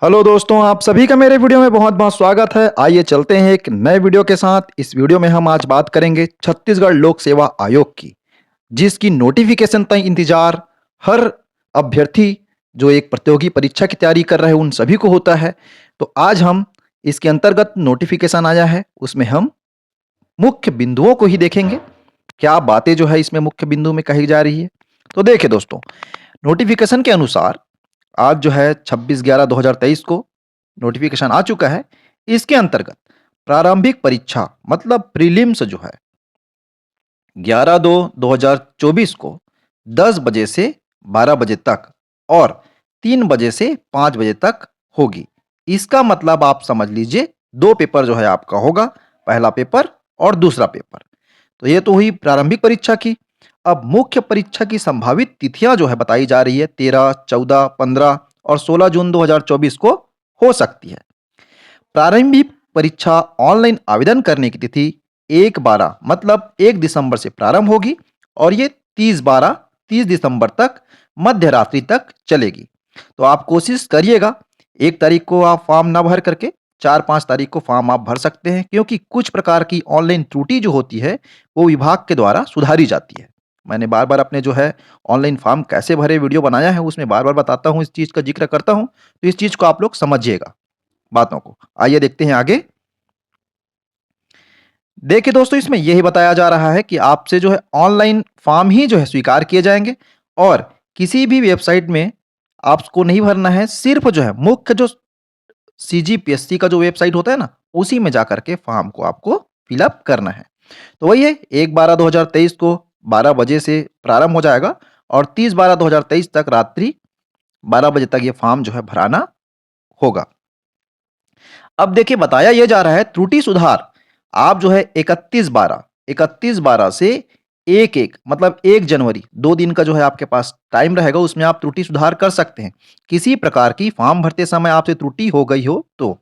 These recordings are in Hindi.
हेलो दोस्तों, आप सभी का मेरे वीडियो में बहुत बहुत स्वागत है। आइए चलते हैं एक नए वीडियो के साथ। इस वीडियो में हम आज बात करेंगे छत्तीसगढ़ लोक सेवा आयोग की, जिसकी नोटिफिकेशन तक इंतजार हर अभ्यर्थी जो एक प्रतियोगी परीक्षा की तैयारी कर रहे हैं उन सभी को होता है। तो आज हम इसके अंतर्गत नोटिफिकेशन आया है, उसमें हम मुख्य बिंदुओं को ही देखेंगे, क्या बातें जो है इसमें मुख्य बिंदु में कही जा रही है। तो देखिए दोस्तों, नोटिफिकेशन के अनुसार आज जो है 26/11/2023 को नोटिफिकेशन आ चुका है। इसके अंतर्गत प्रारंभिक परीक्षा मतलब प्रीलिम्स जो है 11/2/2024 को 10 बजे से 12 बजे तक और 3 बजे से 5 बजे तक होगी। इसका मतलब आप समझ लीजिए दो पेपर जो है आपका होगा, पहला पेपर और दूसरा पेपर। तो ये तो हुई प्रारंभिक परीक्षा की। अब मुख्य परीक्षा की संभावित तिथियां जो है बताई जा रही है 13, 14, 15 और 16 जून 2024 को हो सकती है। प्रारंभिक परीक्षा ऑनलाइन आवेदन करने की तिथि 1/12 मतलब 1 दिसंबर से प्रारंभ होगी और ये 30 दिसंबर तक मध्य रात्रि तक चलेगी। तो आप कोशिश करिएगा 1 तारीख को आप फॉर्म ना भर करके 4-5 तारीख को फॉर्म आप भर सकते हैं, क्योंकि कुछ प्रकार की ऑनलाइन त्रुटि जो होती है वो विभाग के द्वारा सुधारी जाती है। मैंने बार बार अपने जो है ऑनलाइन फॉर्म कैसे भरे वीडियो बनाया है, उसमें बार बार बताता हूँ, इस चीज़ का जिक्र करता हूँ। तो इस चीज़ को आप लोग समझिएगा बातों को। आइए देखते हैं आगे। देखिए दोस्तों, इसमें यही बताया जा रहा है कि आपसे जो है ऑनलाइन फॉर्म ही जो है स्वीकार किए जाएंगे और किसी भी वेबसाइट में आपको नहीं भरना है। सिर्फ जो है मुख्य जो सीजीपीएससी का जो वेबसाइट होता है ना, उसी में जाकर के फॉर्म को आपको फिलअप करना है। तो वही है, 1/12/2023 को 12 बजे से प्रारंभ हो जाएगा और 30/12/2023 तक रात्रि 12 बजे तक ये फॉर्म जो है भराना होगा। अब देखिए बताया यह जा रहा है त्रुटि सुधार आप जो है 31/12 से 1/1 मतलब 1 जनवरी 2 दिन का जो है आपके पास टाइम रहेगा, उसमें आप त्रुटि सुधार कर सकते हैं। किसी प्रकार की फॉर्म भरते समय आपसे त्रुटि हो गई हो तो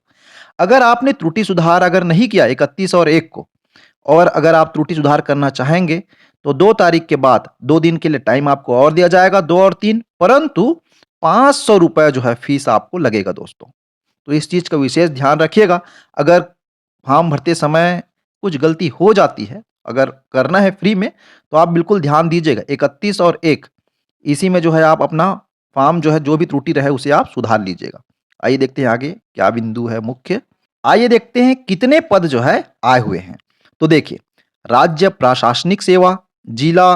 अगर आपने त्रुटि सुधार अगर नहीं किया 31 और 1 को, और अगर आप त्रुटि सुधार करना चाहेंगे तो 2 तारीख के बाद 2 दिन के लिए टाइम आपको और दिया जाएगा, 2 और 3, परंतु 500 रुपये जो है फीस आपको लगेगा दोस्तों। तो इस चीज़ का विशेष ध्यान रखिएगा। अगर फॉर्म भरते समय कुछ गलती हो जाती है, अगर करना है फ्री में, तो आप बिल्कुल ध्यान दीजिएगा 31 और 1 इसी में जो है आप अपना फॉर्म जो है जो भी त्रुटि रहे उसे आप सुधार लीजिएगा। आइए देखते हैं आगे क्या बिंदु है मुख्य। आइए देखते हैं कितने पद जो है आए हुए हैं। तो देखिए, राज्य प्रशासनिक सेवा जिला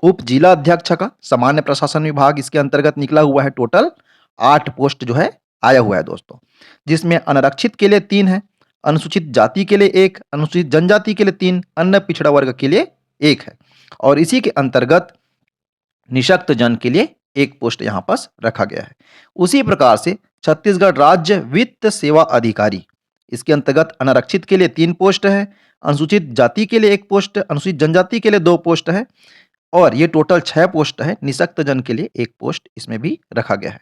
उप जिला अध्यक्ष का सामान्य प्रशासन विभाग इसके अंतर्गत निकला हुआ है। टोटल 8 पोस्ट जो है आया हुआ है दोस्तों, जिसमें अनारक्षित के लिए 3 है, अनुसूचित जाति के लिए 1, अनुसूचित जनजाति के लिए 3, अन्य पिछड़ा वर्ग के लिए 1 है और इसी के अंतर्गत निशक्त जन के लिए 1 पोस्ट यहाँ पास रखा गया है। उसी प्रकार से छत्तीसगढ़ राज्य वित्त सेवा अधिकारी इसके अंतर्गत अनारक्षित के लिए 3 पोस्ट है, अनुसूचित जाति के लिए 1 पोस्ट, अनुसूचित जनजाति के लिए 2 पोस्ट है और ये टोटल 6 पोस्ट है। निःशक्त जन के लिए 1 पोस्ट इसमें भी रखा गया है।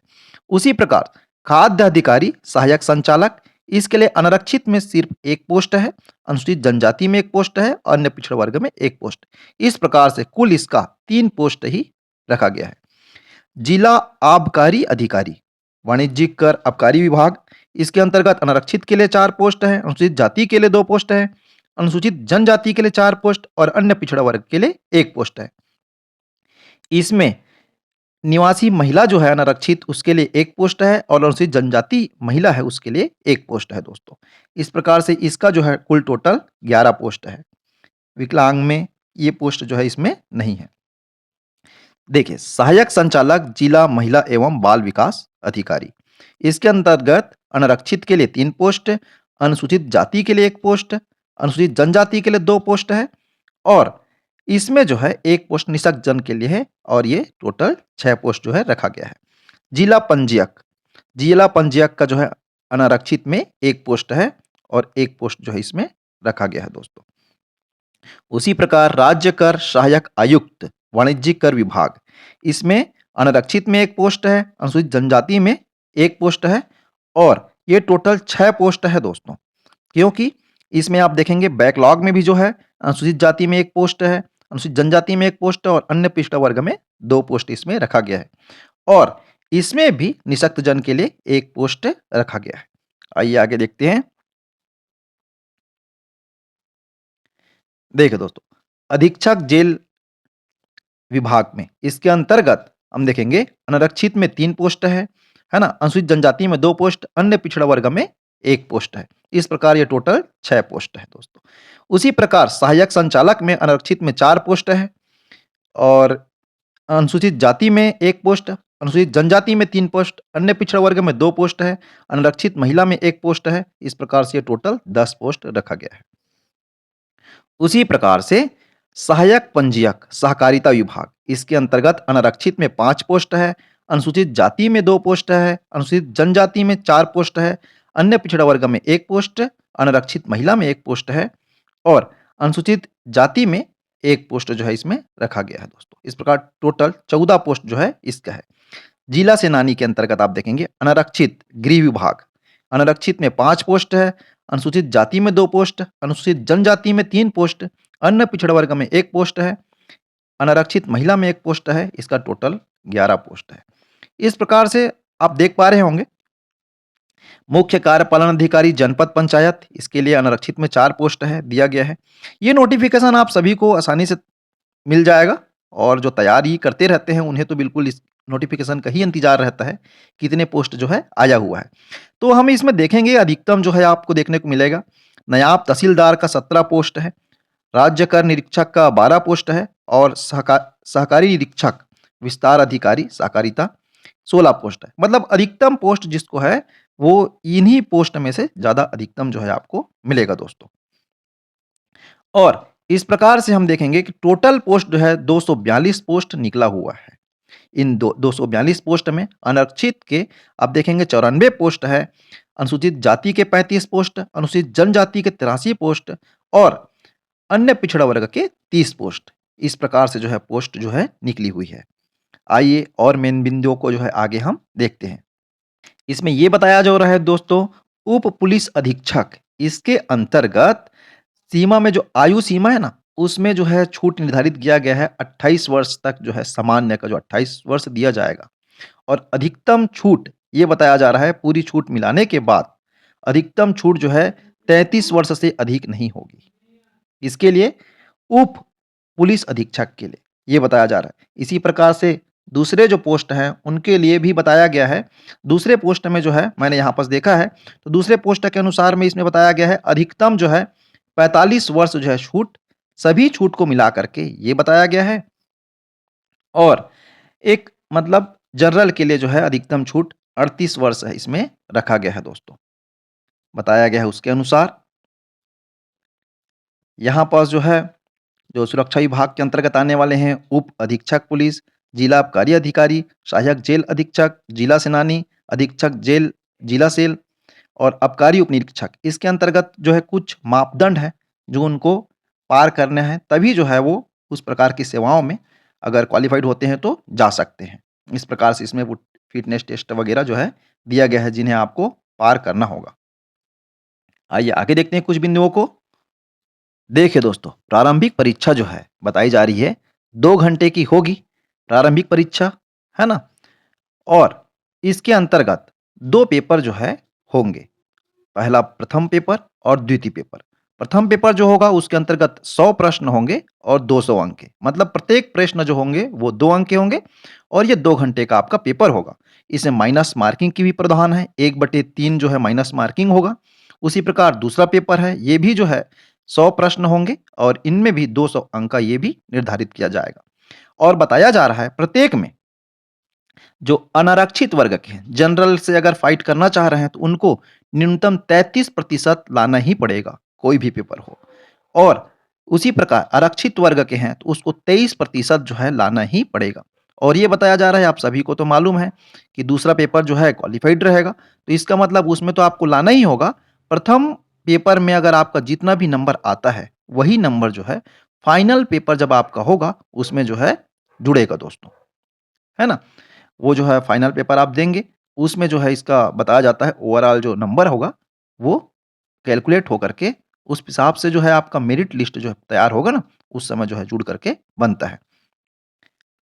उसी प्रकार खाद्य अधिकारी सहायक संचालक इसके लिए अनारक्षित में सिर्फ 1 पोस्ट है, अनुसूचित जनजाति में 1 पोस्ट है, अन्य पिछड़ा वर्ग में 1 पोस्ट। इस प्रकार से कुल इसका 3 पोस्ट ही रखा गया है। जिला आबकारी अधिकारी वाणिज्यिक कर आबकारी विभाग इसके अंतर्गत अनारक्षित के लिए 4 पोस्ट है, अनुसूचित जाति के लिए 2 पोस्ट है, अनुसूचित जनजाति के लिए 4 पोस्ट और अन्य पिछड़ा वर्ग के लिए 1 पोस्ट है। इसमें निवासी महिला जो है अनारक्षित उसके लिए 1 पोस्ट है और अनुसूचित जनजाति महिला है उसके लिए 1 पोस्ट है दोस्तों। इस प्रकार से इसका जो है कुल टोटल 11 पोस्ट है। विकलांग में ये पोस्ट जो है इसमें नहीं है। देखिए, सहायक संचालक जिला महिला एवं बाल विकास अधिकारी इसके अंतर्गत अनारक्षित के लिए 3 पोस्ट, अनुसूचित जाति के लिए 1 पोस्ट, अनुसूचित जनजाति के लिए 2 पोस्ट है और इसमें जो है 1 पोस्ट निःशक्त जन के लिए है और ये टोटल 6 पोस्ट जो है रखा गया है। जिला पंजीयक का जो है अनारक्षित में 1 पोस्ट है और 1 पोस्ट जो है इसमें रखा गया है दोस्तों। उसी प्रकार राज्य कर सहायक आयुक्त वाणिज्यिक कर विभाग इसमें अनारक्षित में 1 पोस्ट है, अनुसूचित जनजाति में 1 पोस्ट है और ये टोटल 6 पोस्ट है दोस्तों। क्योंकि इसमें आप देखेंगे बैकलॉग में भी जो है अनुसूचित जाति में 1 पोस्ट है, अनुसूचित जनजाति में 1 पोस्ट है और अन्य पिछड़ा वर्ग में 2 पोस्ट इसमें रखा गया है। और इसमें भी निःशक्त जन के लिए एक पोस्ट रखा गया है। आइए आगे देखते हैं। देखिए दोस्तों, अधीक्षक जेल विभाग में इसके अंतर्गत हम देखेंगे अनारक्षित में 3 पोस्ट है ना? अनुसूचित जनजाति में 2 पोस्ट, अन्य पिछड़ा वर्ग में 1 पोस्ट है। इस प्रकार ये टोटल 6 पोस्ट है दोस्तों। उसी प्रकार सहायक संचालक में अनारक्षित में 4 पोस्ट है और अनुसूचित जाति में 1 पोस्ट, अनुसूचित जनजाति में 3 पोस्ट, अन्य पिछड़ा वर्ग में 2 पोस्ट है, अनारक्षित महिला में 1 पोस्ट है। इस प्रकार से ये टोटल 10 पोस्ट रखा गया है। उसी प्रकार से सहायक पंजीयक सहकारिता विभाग इसके अंतर्गत अनारक्षित में 5 पोस्ट है, अनुसूचित जाति में 2 पोस्ट है, अनुसूचित जनजाति में 4 पोस्ट है, अन्य पिछड़ा वर्ग में 1 पोस्ट, अनारक्षित महिला में 1 पोस्ट है और अनुसूचित जाति में 1 पोस्ट जो है इसमें रखा गया है दोस्तों। इस प्रकार टोटल 14 पोस्ट जो है इसका है। जिला सेनानी के अंतर्गत आप देखेंगे अनारक्षित गृह विभाग, अनारक्षित में 5 पोस्ट है, अनुसूचित जाति में 2 पोस्ट, अनुसूचित जनजाति में 3 पोस्ट, अन्य पिछड़ा वर्ग में 1 पोस्ट है, अनारक्षित महिला में 1 पोस्ट है। इसका टोटल 11 पोस्ट है। इस प्रकार से आप देख पा रहे होंगे मुख्य कार्यपालन अधिकारी जनपद पंचायत इसके लिए अनारक्षित में 4 पोस्ट है दिया गया है। ये नोटिफिकेशन आप सभी को आसानी से मिल जाएगा और जो तैयारी करते रहते हैं उन्हें तो बिल्कुल इस नोटिफिकेशन का ही इंतजार रहता है कितने पोस्ट जो है आया हुआ है। तो हम इसमें देखेंगे अधिकतम जो है आपको देखने को मिलेगा नायब तहसीलदार का 17 पोस्ट है, राज्य कर निरीक्षक का 12 पोस्ट है और सहकारी निरीक्षक विस्तार अधिकारी सहकारिता 16 पोस्ट है। मतलब अधिकतम पोस्ट जिसको है वो इन्हीं पोस्ट में से ज़्यादा अधिकतम जो है आपको मिलेगा दोस्तों। और इस प्रकार से हम देखेंगे कि टोटल पोस्ट जो है 242 पोस्ट निकला हुआ है। इन 242 पोस्ट में अनारक्षित के आप देखेंगे 94 पोस्ट है, अनुसूचित जाति के 35 पोस्ट, अनुसूचित जनजाति के 83 पोस्ट और अन्य पिछड़ा वर्ग के 30 पोस्ट। इस प्रकार से जो है पोस्ट जो है निकली हुई है। आइए और मेन बिंदुओं को जो है आगे हम देखते हैं। इसमें ये बताया जा रहा है दोस्तों उप पुलिस अधीक्षक इसके अंतर्गत सीमा में जो आयु सीमा है ना उसमें जो है छूट निर्धारित किया गया है 28 वर्ष तक जो है सामान्य का जो 28 वर्ष दिया जाएगा और अधिकतम छूट ये बताया जा रहा है पूरी छूट मिलाने के बाद अधिकतम छूट जो है 33 वर्ष से अधिक नहीं होगी। इसके लिए उप पुलिस अधीक्षक के लिए ये बताया जा रहा है। इसी प्रकार से दूसरे जो पोस्ट हैं उनके लिए भी बताया गया है। दूसरे पोस्ट में जो है मैंने यहाँ पर देखा है तो दूसरे पोस्ट के अनुसार में इसमें बताया गया है अधिकतम जो है 45 वर्ष जो है छूट सभी छूट को मिला करके ये बताया गया है और एक मतलब जनरल के लिए जो है अधिकतम छूट 38 वर्ष है इसमें रखा गया है दोस्तों। बताया गया है उसके अनुसार यहाँ पास जो है जो सुरक्षा विभाग के अंतर्गत आने वाले हैं उप अधीक्षक पुलिस, जिला आबकारी अधिकारी, सहायक जेल अधीक्षक, जिला सेनानी, अधीक्षक जेल, जिला सेल और आबकारी उप निरीक्षक। इसके अंतर्गत जो है कुछ मापदंड है जो उनको पार करने हैं तभी जो है वो उस प्रकार की सेवाओं में अगर क्वालिफाइड होते हैं तो जा सकते हैं। इस प्रकार से इसमें वो फिटनेस टेस्ट वगैरह जो है दिया गया है जिन्हें आपको पार करना होगा। आइए आगे देखते हैं कुछ बिंदुओं को। देखिए दोस्तों, प्रारंभिक परीक्षा जो है बताई जा रही है 2 घंटे की होगी प्रारंभिक परीक्षा, है ना? और इसके अंतर्गत 2 पेपर जो है होंगे। पहला प्रथम पेपर और द्वितीय पेपर। प्रथम पेपर जो होगा उसके अंतर्गत 100 प्रश्न होंगे और 200 अंक के। मतलब प्रत्येक प्रश्न जो होंगे वो 2 अंक के होंगे और ये 2 घंटे का आपका पेपर होगा। इसमें माइनस मार्किंग की भी प्रावधान है, 1/3 जो है माइनस मार्किंग होगा। उसी प्रकार दूसरा पेपर है, ये भी जो है 100 प्रश्न होंगे और इनमें भी 200 अंक का ये भी निर्धारित किया जाएगा। और बताया जा रहा है प्रत्येक में जो अनारक्षित वर्ग के हैं, जनरल से अगर फाइट करना चाह रहे हैं तो उनको न्यूनतम 33% लाना ही पड़ेगा, कोई भी पेपर हो। और उसी प्रकार आरक्षित वर्ग के हैं तो उसको 23% जो है लाना ही पड़ेगा। और ये बताया जा रहा है आप सभी को तो मालूम है कि दूसरा पेपर जो है क्वालिफाइड रहेगा, तो इसका मतलब उसमें तो आपको लाना ही होगा। प्रथम पेपर में अगर आपका जितना भी नंबर आता है, वही नंबर जो है फाइनल पेपर जब आपका होगा उसमें जो है जुड़ेगा दोस्तों, है ना? वो जो है फाइनल पेपर आप देंगे, उसमें जो है इसका बताया जाता है ओवरऑल जो नंबर होगा, वो कैलकुलेट होकर के उस हिसाब से जो है आपका मेरिट लिस्ट जो है तैयार होगा ना, उस समय जो है जुड़ करके बनता है।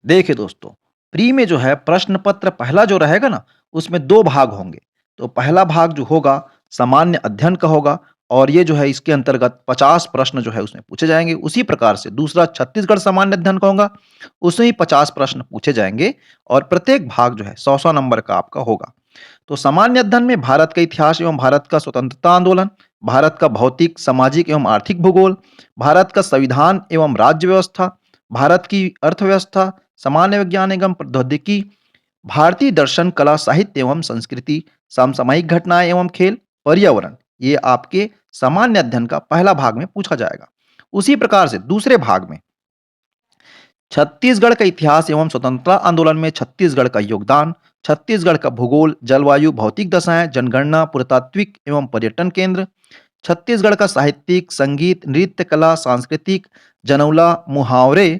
देखिए दोस्तों, प्री में जो है प्रश्न पत्र पहला जो रहेगा ना, उसमें 2 भाग होंगे। तो पहला भाग जो होगा सामान्य अध्ययन का होगा और ये जो है इसके अंतर्गत 50 प्रश्न जो है उसमें पूछे जाएँगे। उसी प्रकार से दूसरा छत्तीसगढ़ सामान्य अध्ययन का होगा, उसमें भी 50 प्रश्न पूछे जाएँगे और प्रत्येक भाग जो है 100-100 नंबर का आपका होगा। तो सामान्य अध्ययन में भारत का इतिहास एवं भारत का स्वतंत्रता आंदोलन, भारत का भौतिक, सामाजिक एवं आर्थिक भूगोल, भारत का संविधान एवं राज्य व्यवस्था, भारत की अर्थव्यवस्था, सामान्य विज्ञान एवं प्रौद्योगिकी, भारतीय दर्शन, कला, साहित्य एवं संस्कृति, समसामयिक घटनाएं एवं खेल, पर्यावरण, ये आपके सामान्य अध्ययन का पहला भाग में पूछा जाएगा। उसी प्रकार से दूसरे भाग में छत्तीसगढ़ का इतिहास एवं स्वतंत्रता आंदोलन में छत्तीसगढ़ का योगदान, छत्तीसगढ़ का भूगोल, जलवायु, भौतिक दशाएं, जनगणना, पुरातात्विक एवं पर्यटन केंद्र, छत्तीसगढ़ का साहित्यिक, संगीत, नृत्य कला, सांस्कृतिक, जनौला, मुहावरे,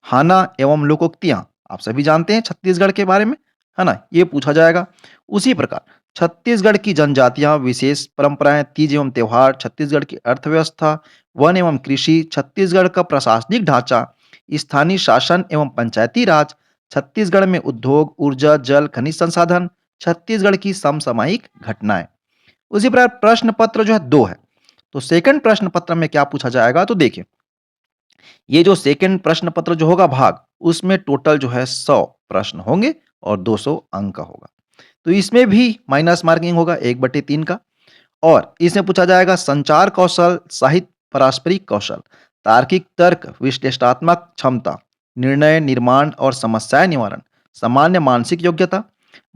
हाना एवं लोकोक्तियाँ, आप सभी जानते हैं छत्तीसगढ़ के बारे में, है ना? ये पूछा जाएगा। उसी प्रकार छत्तीसगढ़ की जनजातियाँ, विशेष परंपराएँ, तीज एवं त्योहार, छत्तीसगढ़ की अर्थव्यवस्था, वन एवं कृषि, छत्तीसगढ़ का प्रशासनिक ढांचा, स्थानीय शासन एवं पंचायती राज, छत्तीसगढ़ में उद्योग, ऊर्जा, जल, खनिज संसाधन, छत्तीसगढ़ की समसामयिक घटनाएँ। उसी प्रकार प्रश्न पत्र जो है 2 है। तो सेकंड प्रश्न पत्र में क्या पूछा जाएगा तो देखिए, ये जो सेकंड प्रश्न पत्र जो होगा भाग, उसमें टोटल जो है 100 प्रश्न होंगे और 200 अंक का होगा। तो इसमें भी माइनस मार्किंग होगा 1/3 का और इसमें पूछा जाएगा संचार कौशल, साहित्य पारस्परिक कौशल, तार्किक तर्क, विश्लेषणात्मक क्षमता, निर्णय निर्माण और समस्या निवारण, सामान्य मानसिक योग्यता,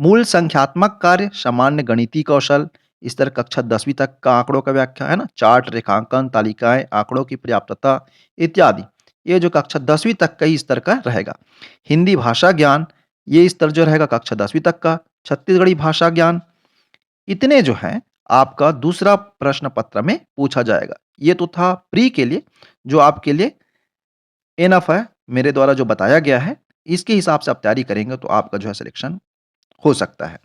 मूल संख्यात्मक कार्य, सामान्य गणितीय कौशल, स्तर कक्षा 10वीं तक का आंकड़ों का व्याख्या है ना, चार्ट, रेखांकन, तालिकाएं, आंकड़ों की पर्याप्तता इत्यादि। ये जो कक्षा 10वीं तक का ही स्तर का रहेगा। हिंदी भाषा ज्ञान, ये स्तर जो रहेगा कक्षा 10वीं तक का। छत्तीसगढ़ी भाषा ज्ञान, इतने जो हैं आपका दूसरा प्रश्न पत्र में पूछा जाएगा। ये तो था प्री के लिए, जो आपके लिए इनफ है, मेरे द्वारा जो बताया गया है, इसके हिसाब से आप तैयारी करेंगे तो आपका जो है सिलेक्शन हो सकता है।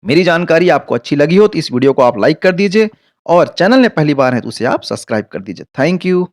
मेरी जानकारी आपको अच्छी लगी हो तो इस वीडियो को आप लाइक कर दीजिए और चैनल में पहली बार है तो उसे आप सब्सक्राइब कर दीजिए। Thank you.